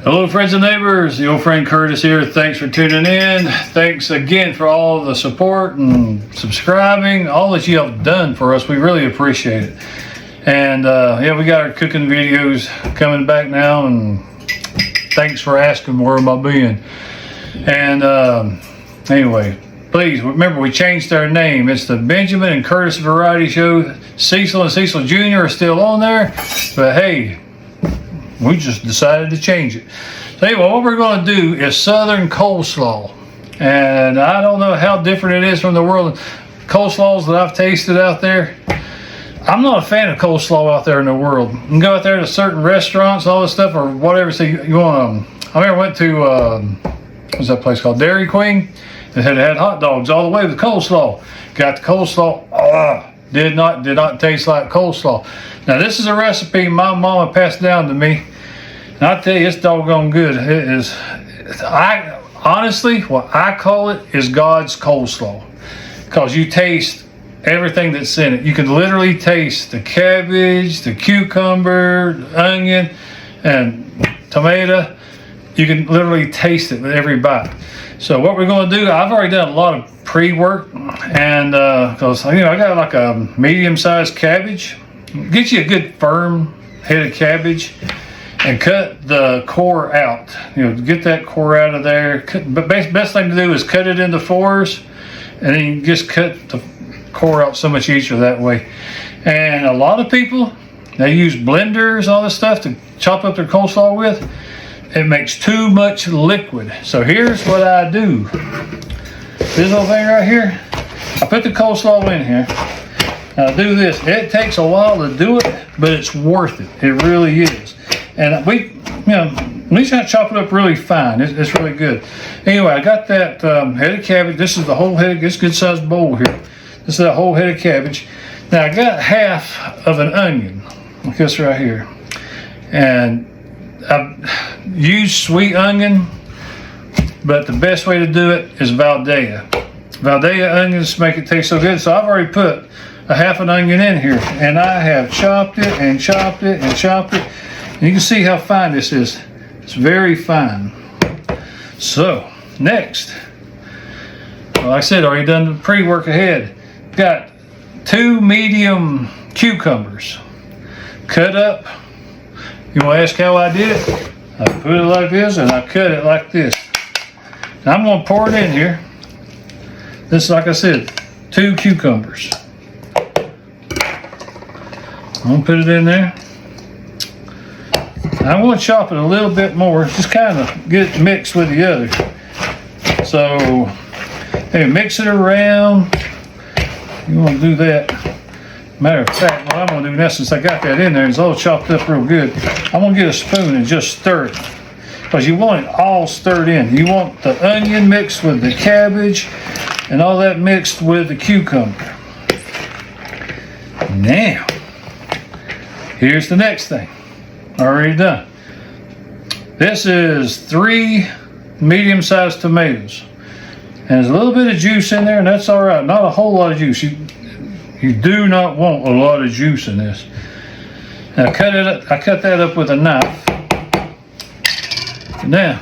Hello friends and neighbors, the old friend Curtis here. Thanks for tuning in. Thanks again for all the support and subscribing, all that you have done for us. We really appreciate it. And yeah, we got our cooking videos coming back now, and thanks for asking where am I being. And anyway, please remember we changed our name. It's the Benjamin and Curtis Variety Show. Cecil and Cecil Jr. are still on there, but hey, we just decided to change it. So anyway, what we're going to do is Southern coleslaw. And I don't know how different it is from the world of coleslaws that I've tasted out there. I'm not a fan of coleslaw out there in the world. You can go out there to certain restaurants, all this stuff, or whatever. So you want I remember I went to, what's that place called? Dairy Queen. It had hot dogs all the way with coleslaw. Got the coleslaw. Did not taste like coleslaw. Now this is a recipe my mama passed down to me, and I tell you, it's doggone good. It is. Honestly, what I call it is God's coleslaw, because you taste everything that's in it. You can literally taste the cabbage, the cucumber, the onion, and tomato. You can literally taste it with every bite. So what we're going to do, I've already done a lot of pre-work, and because I got like a medium-sized cabbage. Get you a good firm head of cabbage and cut the core out. Get that core out of there. But best thing to do is cut it into fours, and then you just cut the core out so much easier that way. And a lot of people, they use blenders, all this stuff to chop up their coleslaw with. It makes too much liquid. So here's what I do. This little thing right here, I put the coleslaw in here. Now do this. It takes a while to do it, but it's worth it. It really is. And we, at least I chop it up really fine. It's really good. Anyway, I got that head of cabbage. This is the whole head. It's a good sized bowl here. This is the whole head of cabbage. Now I got half of an onion, like this right here, and I use sweet onion, but the best way to do it is Valdea. Valdea onions make it taste so good. So I've already put a half an onion in here, and I have chopped it and chopped it and chopped it. And you can see how fine this is. It's very fine. So next, like I said, already done the pre-work ahead. Got 2 medium cucumbers cut up. You want to ask how I did it? I put it like this and I cut it like this. Now I'm going to pour it in here. This is, like I said, 2 cucumbers. I'm going to put it in there. I'm going to chop it a little bit more, just kind of get it mixed with the other. So, hey, mix it around. You want to do that. Matter of fact, what I'm going to do now, since I got that in there, it's all chopped up real good, I'm going to get a spoon and just stir it. Because you want it all stirred in. You want the onion mixed with the cabbage and all that mixed with the cucumber. Now, here's the next thing. Already done. This is 3 medium-sized tomatoes. And there's a little bit of juice in there, and that's all right. Not a whole lot of juice. You do not want a lot of juice in this. Now I cut that up with a knife. Now,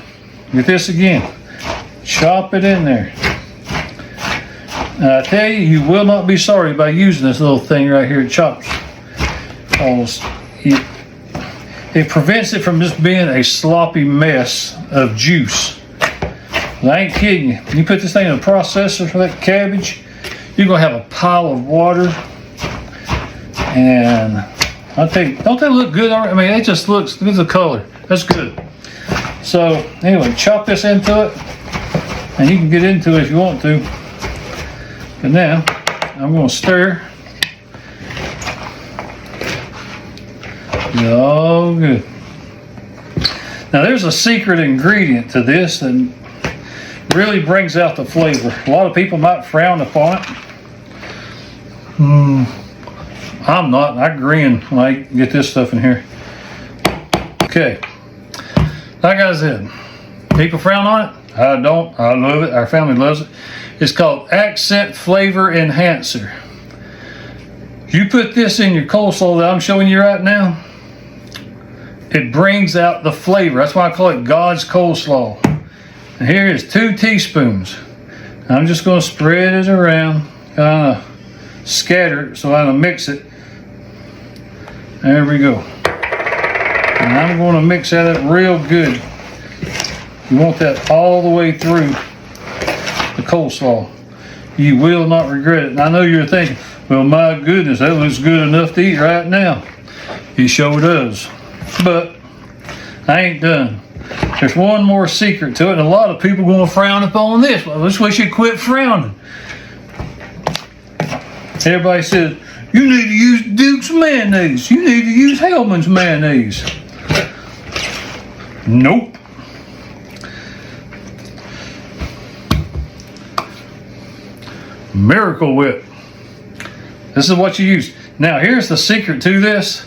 get this again. Chop it in there. Now I tell you, you will not be sorry by using this little thing right here. It chops. It prevents it from just being a sloppy mess of juice. I ain't kidding you. You put this thing in a processor for that cabbage, you're going to have a pile of water. And I'll tell you, don't they look good? I mean, it just looks, look at the color. That's good. So, anyway, chop this into it. And you can get into it if you want to. But now, I'm going to stir. Oh, good. Now, there's a secret ingredient to this that really brings out the flavor. A lot of people might frown upon it. I'm not. I grin when I get this stuff in here. Okay. Like I said, people frown on it. I don't. I love it. Our family loves it. It's called Accent Flavor Enhancer. You put this in your coleslaw that I'm showing you right now, it brings out the flavor. That's why I call it God's coleslaw. And here is 2 teaspoons. I'm just going to spread it around, kind of scatter it so I don't mix it. There we go. And I'm going to mix that up real good. You want that all the way through the coleslaw. You will not regret it. And I know you're thinking, well, my goodness, that looks good enough to eat right now. It sure does. But I ain't done. There's one more secret to it, and a lot of people are going to frown upon this. Well, let's wish you quit frowning. Everybody says, you need to use Duke's mayonnaise. You need to use Hellman's mayonnaise. Nope. Miracle Whip. This is what you use. Now, here's the secret to this.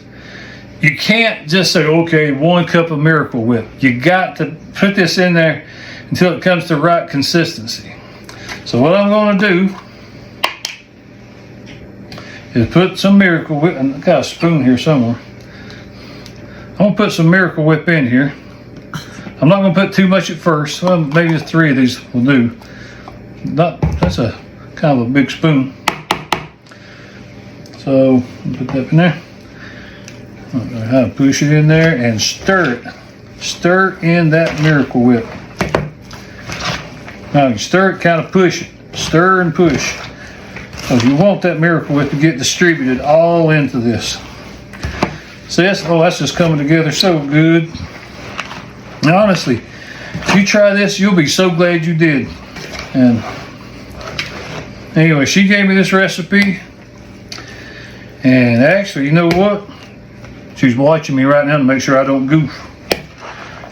You can't just say, okay, 1 cup of Miracle Whip. You got to put this in there until it comes to the right consistency. So what I'm going to do is put some Miracle Whip, and I got a spoon here somewhere. I'm going to put some Miracle Whip in here. I'm not going to put too much at first. Well, maybe just 3 of these will do. That's a kind of a big spoon. So put that in there. How to push it in there and stir it. Stir in that Miracle Whip. Now you stir it, kind of push it. Stir and push. Because you want that Miracle Whip to get distributed all into this. See, that's just coming together so good. And honestly, if you try this, you'll be so glad you did. And anyway, she gave me this recipe. And actually, you know what? She's watching me right now to make sure I don't goof.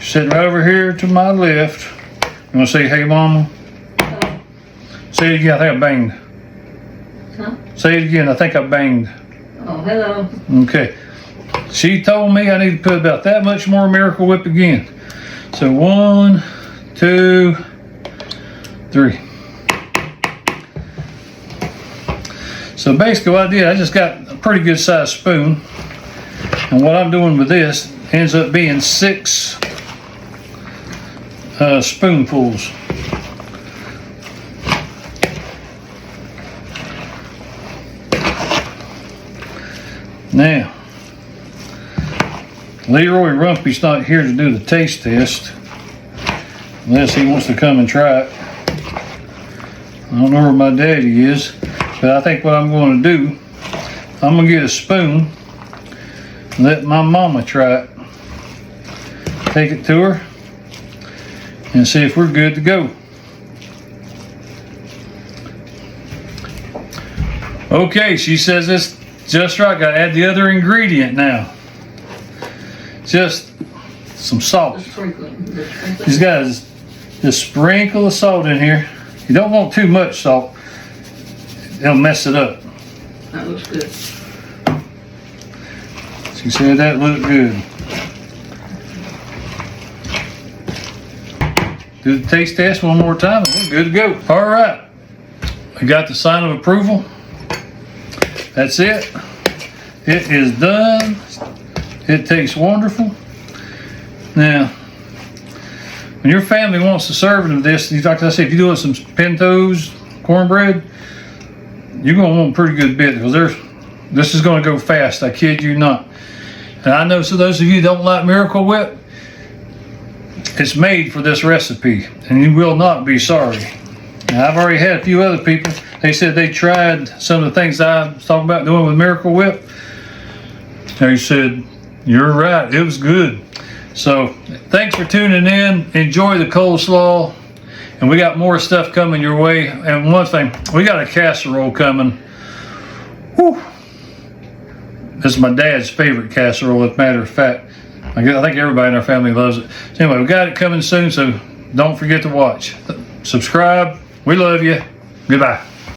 She's sitting right over here to my left. You want to say, hey, Mama? Hello. Say it again. I think I banged. Huh? Say it again. I think I banged. Oh, hello. Okay. She told me I need to put about that much more Miracle Whip again. So 1, 2, 3. So basically what I did, I just got a pretty good sized spoon. And what I'm doing with this ends up being 6 spoonfuls. Now, Leroy Rumpy's not here to do the taste test unless he wants to come and try it. I don't know where my daddy is, but I think what I'm going to do, I'm going to get a spoon and let my mama try it. Take it to her and see if we're good to go. Okay, she says it's just right. Got to add the other ingredient now. Just some salt. These guys, just sprinkle of salt in here. You don't want too much salt. It'll mess it up. That looks good. She said that looked good. Do the taste test one more time and we're good to go. All right. We got the sign of approval. That's it. It is done. It tastes wonderful. Now, when your family wants to serve them this, like I said, if you do it some pintos, cornbread, you're going to want a pretty good bit because this is going to go fast. I kid you not. And I know, so those of you who don't like Miracle Whip, it's made for this recipe, and you will not be sorry. Now, I've already had a few other people. They said they tried some of the things I was talking about doing with Miracle Whip. They said, you're right, it was good. So, thanks for tuning in. Enjoy the coleslaw. And we got more stuff coming your way. And one thing, we got a casserole coming. Whew. This is my dad's favorite casserole, as a matter of fact. I think everybody in our family loves it. So anyway, we got it coming soon, so don't forget to watch. Subscribe. We love you. Goodbye.